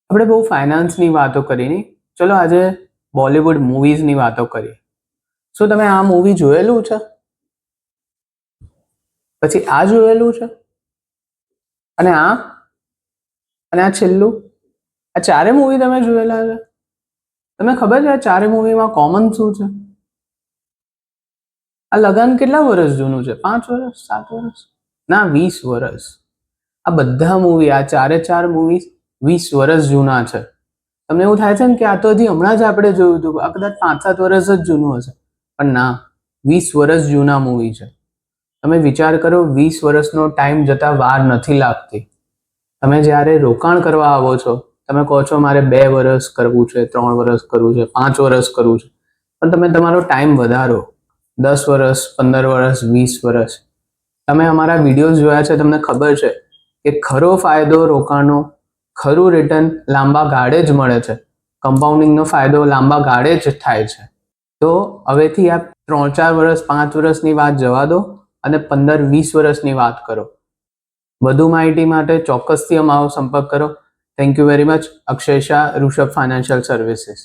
આપણે બહુ ફાઇનાન્સની વાતો કરી નહીં, ચલો આજે બોલિવૂડ મૂવીઝની વાતો કરીએ. શું તમે આ મૂવી જોયેલું છે? પછી આ જોયેલું છે? અને આ છેલ્લું? આ ચારે મૂવી તમે જોયેલા છે? તમને ખબર છે આ ચારે મૂવીમાં કોમન શું છે? આ લગાન કેટલા વર્ષ જૂનું છે? 5 વર્ષ, 7 વર્ષ, ના 20 વર્ષ. આ બધા મૂવી, આ ચાર મૂવી 20 વર્ષ જૂના છે. તમને એવું થાય છે ને કે આ તો હજી હમણાં જ આપણે જોયું હતું, આ કદાચ 5-7 વર્ષ જ જૂનું હશે, પણ ના, 20 વર્ષ જૂના મૂવી છે. તમે વિચાર કરો, 20 વર્ષનો ટાઈમ જતા વાર નથી લાગતી. તમે જ્યારે રોકાણ કરવા આવો છો, તમે કહો છો મારે 2 વર્ષ કરવું છે, 3 વર્ષ કરવું છે, 5 વર્ષ કરવું છે, પણ તમે તમારો ટાઈમ વધારો, 10 વર્ષ, 15 વર્ષ, 20 વર્ષ. તમે અમારા વિડીયોઝ જોયા છે, તમને ખબર છે કે ખરો ફાયદો રોકાણનો, ખરું રિટર્ન લાંબા ગાળે જ મળે છે. કમ્પાઉન્ડિંગનો ફાયદો લાંબા ગાળે જ થાય છે. તો હવેથી આ 3-4 વર્ષ, 5 વર્ષની વાત જવા દો અને 15-20 વર્ષની વાત કરો. વધુ માહિતી માટે ચોક્કસથી અમારો સંપર્ક કરો. Thank you very much. Akshay Shah, Rishabh financial services.